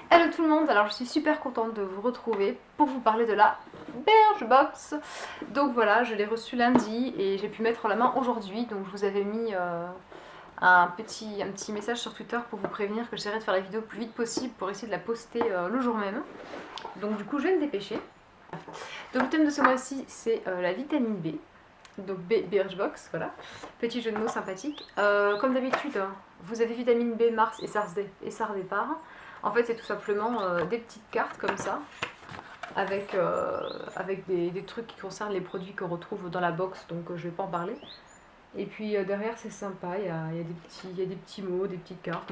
Hello tout le monde, alors je suis super contente de vous retrouver pour vous parler de la Birchbox. Donc voilà, je l'ai reçue lundi et j'ai pu mettre la main aujourd'hui, donc je vous avais mis un petit message sur Twitter pour vous prévenir que j'essaierai de faire la vidéo le plus vite possible pour essayer de la poster le jour même. Donc du coup je vais me dépêcher. Donc le thème de ce mois-ci c'est la vitamine B. Donc Birchbox, voilà, petit jeu de mots sympathique. Comme d'habitude, vous avez vitamine B, Mars et ça redépart. En fait, c'est tout simplement des petites cartes comme ça, avec des trucs qui concernent les produits qu'on retrouve dans la box, donc je vais pas en parler. Et puis derrière, c'est sympa, il y a des petits mots, des petites cartes.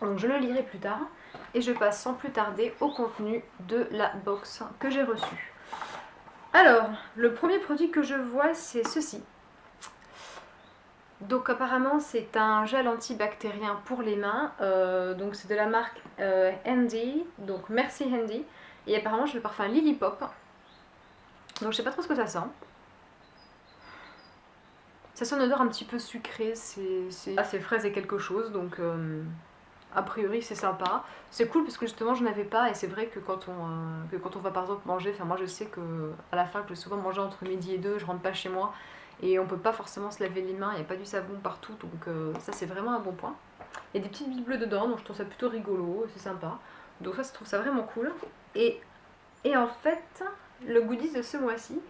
Donc je le lirai plus tard. Et je passe sans plus tarder au contenu de la box que j'ai reçue. Alors, le premier produit que je vois, c'est ceci. Donc apparemment c'est un gel antibactérien pour les mains, donc c'est de la marque Handy, donc merci Handy, et apparemment j'ai le parfum Lily Pop, donc je sais pas trop ce que ça sent. Ça sent une odeur un petit peu sucrée, c'est fraise et quelque chose, donc a priori c'est sympa. C'est cool parce que justement je n'avais pas, et c'est vrai que quand on va par exemple manger, enfin moi je sais que à la fac je vais souvent manger entre midi et 2, je rentre pas chez moi, et on peut pas forcément se laver les mains, il n'y a pas du savon partout, donc ça c'est vraiment un bon point. Il y a des petites billes bleues dedans, donc je trouve ça plutôt rigolo, c'est sympa. Donc ça, je trouve ça vraiment cool. Et, et en fait, le goodies de ce mois-ci,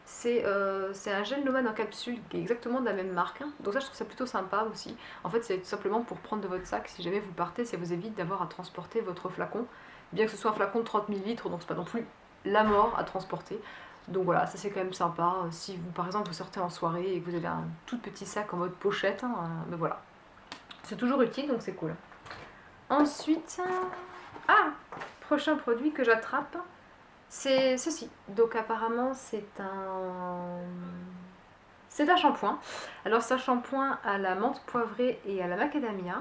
c'est un gel Noman en capsule qui est exactement de la même marque. Donc ça, je trouve ça plutôt sympa aussi. En fait, c'est tout simplement pour prendre de votre sac, si jamais vous partez, ça vous évite d'avoir à transporter votre flacon. Bien que ce soit un flacon de 30 millilitres, donc c'est pas non plus la mort à transporter. Donc voilà, ça c'est quand même sympa. Si vous, par exemple, vous sortez en soirée et que vous avez un tout petit sac en mode pochette, ben voilà. C'est toujours utile, donc c'est cool. Ensuite, prochain produit que j'attrape, c'est ceci. Donc apparemment c'est un shampoing. Alors c'est un shampoing à la menthe poivrée et à la macadamia.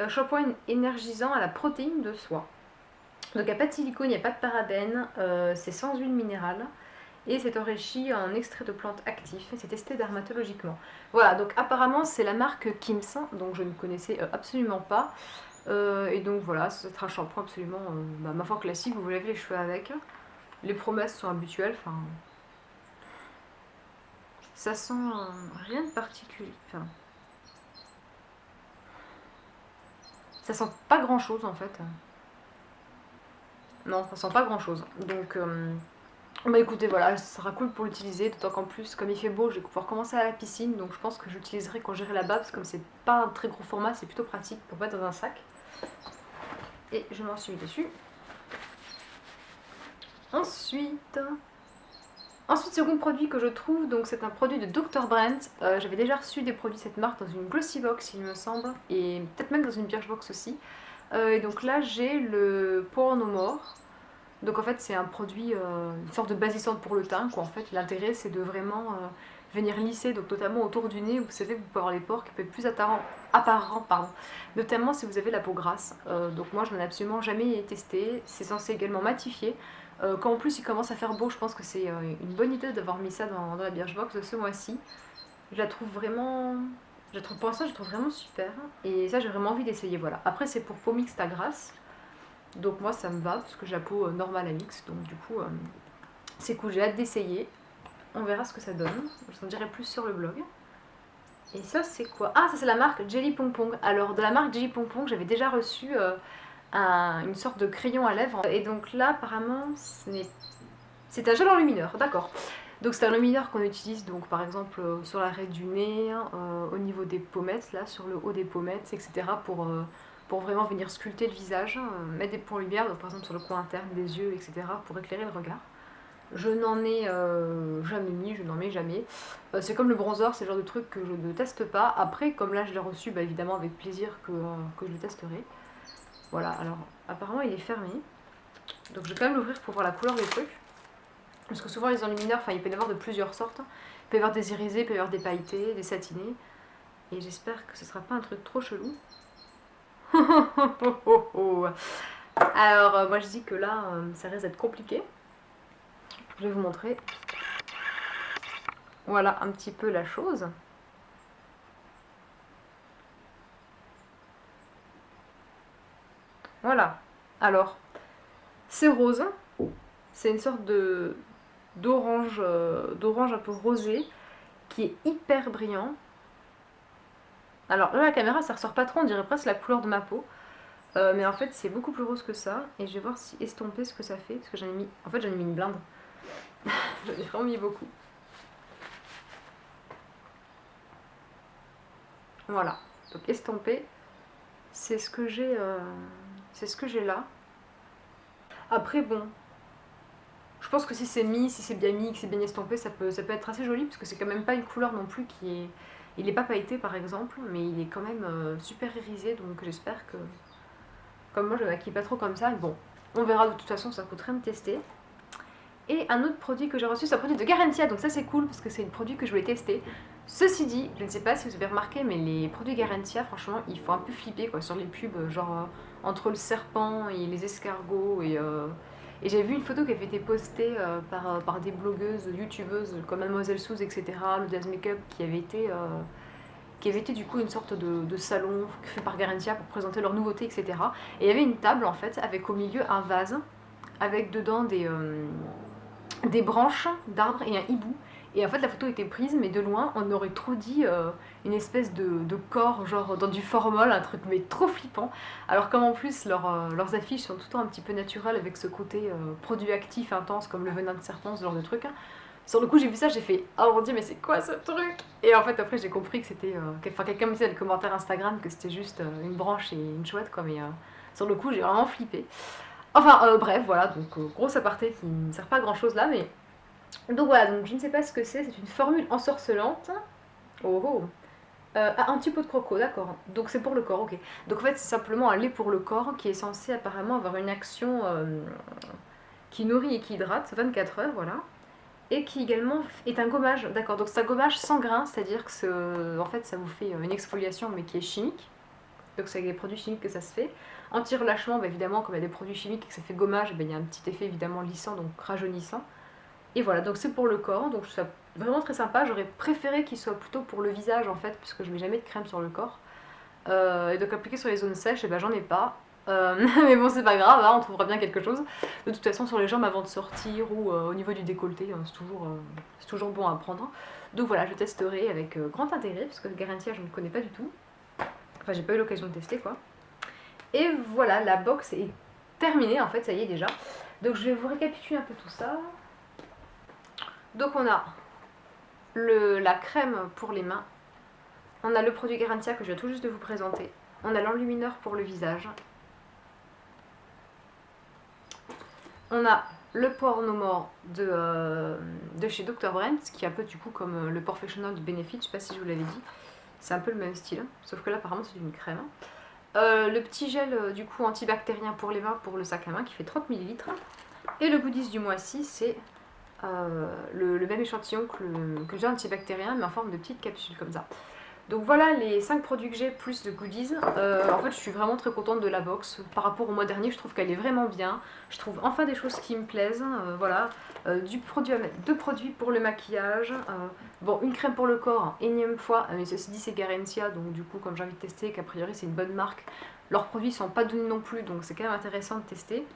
Shampoing énergisant à la protéine de soie. Donc il n'y a pas de silicone, il n'y a pas de parabènes, c'est sans huile minérale. Et c'est enrichi en extrait de plantes actifs et c'est testé dermatologiquement. Voilà, donc apparemment c'est la marque Kim's, donc je ne connaissais absolument pas. Et donc voilà, c'est un shampoing absolument, ma foi classique, vous vous lavez les cheveux avec. Les promesses sont habituelles, enfin... Ça sent rien de particulier. Enfin, ça sent pas grand chose en fait. Non, ça sent pas grand chose. Donc, bah écoutez, voilà, ça sera cool pour l'utiliser, d'autant qu'en plus, comme il fait beau, je vais pouvoir commencer à la piscine, donc je pense que j'utiliserai quand j'irai là-bas, parce que comme c'est pas un très gros format, c'est plutôt pratique pour mettre dans un sac. Et je m'en suis mis dessus. Ensuite, second produit que je trouve, donc c'est un produit de Dr. Brandt. J'avais déjà reçu des produits de cette marque dans une Glossy Box, il me semble, et peut-être même dans une Birchbox aussi. Et donc là, j'ai le Pore No More. Donc en fait, c'est un produit, une sorte de basissante pour le teint, quoi. En fait, l'intérêt, c'est de vraiment venir lisser, donc notamment autour du nez, vous savez, vous pouvez avoir les pores qui peuvent être plus apparents, pardon. Notamment si vous avez la peau grasse. Donc moi, je n'en ai absolument jamais testé. C'est censé également matifier. Quand en plus il commence à faire beau, je pense que c'est une bonne idée d'avoir mis ça dans la Birchbox de ce mois-ci. Je la trouve vraiment... pour l'instant, je la trouve vraiment super. Et ça, j'ai vraiment envie d'essayer, voilà. Après, c'est pour peau mixte à grasse. Donc moi, ça me va, parce que j'ai la peau normale à mixte. Donc du coup, c'est cool, j'ai hâte d'essayer. On verra ce que ça donne. Je vous en dirai plus sur le blog. Et ça, c'est quoi? Ah, ça, c'est la marque Jelly Pong Pong. Alors, de la marque Jelly Pong Pong, j'avais déjà reçu une sorte de crayon à lèvres. Et donc là, apparemment, c'est un gel enlumineur, d'accord. Donc c'est un enlumineur qu'on utilise donc par exemple sur l'arrêt du nez, au niveau des pommettes, là sur le haut des pommettes, etc. Pour vraiment venir sculpter le visage, mettre des points en lumière, donc par exemple sur le coin interne des yeux, etc. pour éclairer le regard. Je n'en ai jamais mis, je n'en mets jamais. C'est comme le bronzer, c'est le genre de truc que je ne teste pas. Après, comme là je l'ai reçu, bah, évidemment avec plaisir que je le testerai. Voilà, alors apparemment il est fermé. Donc je vais quand même l'ouvrir pour voir la couleur des trucs. Parce que souvent les enlumineurs, enfin il peut y en avoir de plusieurs sortes. Il peut y avoir des irisés, il peut y avoir des pailletés, des satinés. Et j'espère que ce sera pas un truc trop chelou. Alors moi je dis que là ça risque d'être compliqué. Je vais vous montrer. Voilà un petit peu la chose. Voilà. Alors, c'est rose, c'est une sorte d'orange un peu rosé qui est hyper brillant. Alors là, la caméra, ça ressort pas trop, on dirait presque la couleur de ma peau. Mais en fait, c'est beaucoup plus rose que ça. Et je vais voir si estomper ce que ça fait. Parce que j'en ai mis. En fait, j'en ai mis une blinde. J'en ai vraiment mis beaucoup. Voilà. Donc estomper, c'est ce que j'ai. C'est ce que j'ai là. Après, bon. Je pense que si c'est mis, si c'est bien mis, que c'est bien estompé, ça peut être assez joli. Parce que c'est quand même pas une couleur non plus qui est. Il est pas pailleté par exemple, mais il est quand même super irisé. Donc j'espère que. Comme moi je ne maquille pas trop comme ça, bon, on verra de toute façon, ça coûte rien de tester. Et un autre produit que j'ai reçu, c'est un produit de Garantia, donc ça c'est cool parce que c'est un produit que je voulais tester. Ceci dit, je ne sais pas si vous avez remarqué, mais les produits Garantia, franchement, ils font un peu flipper quoi, sur les pubs, genre entre le serpent et les escargots. Et j'ai vu une photo qui avait été postée par des blogueuses, youtubeuses comme Mademoiselle Suze, etc., le Daz Makeup, qui avait été du coup une sorte de salon fait par Garantia pour présenter leurs nouveautés, etc. Et il y avait une table en fait avec au milieu un vase avec dedans des branches d'arbres et un hibou. Et en fait la photo était prise mais de loin on aurait trop dit une espèce de corps genre dans du formol, un truc mais trop flippant. Alors comme en plus leurs affiches sont tout le temps un petit peu naturelles avec ce côté produit actif intense comme le venin de serpent, ce genre de truc. Sur le coup, j'ai vu ça, j'ai fait oh mon dieu, mais c'est quoi ce truc? Et en fait, après, j'ai compris que c'était. Enfin, quelqu'un me disait dans les commentaires Instagram que c'était juste une branche et une chouette, quoi. Mais sur le coup, j'ai vraiment flippé. Enfin, bref, voilà, donc gros aparté qui ne sert pas à grand chose là, mais. Donc voilà, donc je ne sais pas ce que c'est une formule ensorcelante. Oh oh! Un petit pot de croco, d'accord. Donc c'est pour le corps, ok. Donc en fait, c'est simplement un lait pour le corps qui est censé apparemment avoir une action qui nourrit et qui hydrate 24 heures, voilà. Et qui également est un gommage, d'accord, donc c'est un gommage sans grain, c'est-à-dire que en fait ça vous fait une exfoliation mais qui est chimique, donc c'est avec des produits chimiques que ça se fait. Anti-relâchement, bah, évidemment comme il y a des produits chimiques et que ça fait gommage, bah, il y a un petit effet évidemment lissant, donc rajeunissant. Et voilà, donc c'est pour le corps, donc je trouve ça vraiment très sympa, j'aurais préféré qu'il soit plutôt pour le visage en fait, puisque je mets jamais de crème sur le corps. Et donc appliquer sur les zones sèches, et ben j'en ai pas. Mais bon, c'est pas grave, hein, on trouvera bien quelque chose. De toute façon, sur les jambes avant de sortir ou au niveau du décolleté, hein, c'est toujours bon à prendre. Donc voilà, je testerai avec grand intérêt, parce que Garantia, je ne connais pas du tout. Enfin, j'ai pas eu l'occasion de tester quoi. Et voilà, la box est terminée en fait, ça y est déjà. Donc je vais vous récapituler un peu tout ça. Donc on a la crème pour les mains. On a le produit Garantia que je viens tout juste de vous présenter. On a l'enlumineur pour le visage. On a le pore no more de chez Dr. Brent, qui est un peu du coup comme le Professional de Benefit, je sais pas si je vous l'avais dit. C'est un peu le même style, sauf que là apparemment c'est une crème. Le petit gel du coup antibactérien pour les mains pour le sac à main qui fait 30 ml. Et le goodies du mois-ci c'est le même échantillon que le gel antibactérien mais en forme de petite capsule comme ça. Donc voilà les 5 produits que j'ai plus de goodies. En fait je suis vraiment très contente de la box. Par rapport au mois dernier je trouve qu'elle est vraiment bien. Je trouve enfin des choses qui me plaisent. Voilà. Deux produits pour le maquillage. Bon, une crème pour le corps, énième fois. Mais ceci dit c'est Garantia, donc du coup comme j'ai envie de tester, qu'a priori c'est une bonne marque. Leurs produits sont pas donnés non plus, donc c'est quand même intéressant de tester.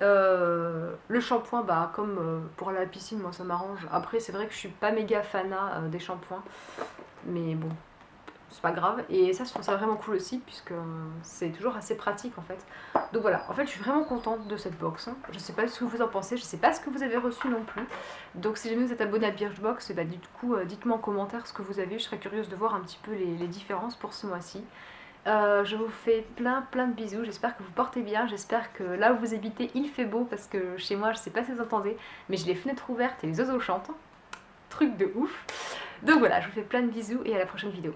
Le shampoing, bah, comme pour aller à la piscine, moi ça m'arrange. Après, c'est vrai que je suis pas méga fanat des shampoings, mais bon, c'est pas grave. Et ça, je trouve ça vraiment cool aussi, puisque c'est toujours assez pratique en fait. Donc voilà, en fait, je suis vraiment contente de cette box. Je sais pas ce que vous en pensez, je sais pas ce que vous avez reçu non plus. Donc, si jamais vous êtes abonné à Birchbox, bah, du coup, dites-moi en commentaire ce que vous avez. Je serais curieuse de voir un petit peu les différences pour ce mois-ci. Je vous fais plein de bisous, j'espère que vous portez bien, j'espère que là où vous habitez il fait beau parce que chez moi je sais pas si vous entendez mais j'ai les fenêtres ouvertes et les oiseaux chantent, truc de ouf. Donc voilà, je vous fais plein de bisous et à la prochaine vidéo.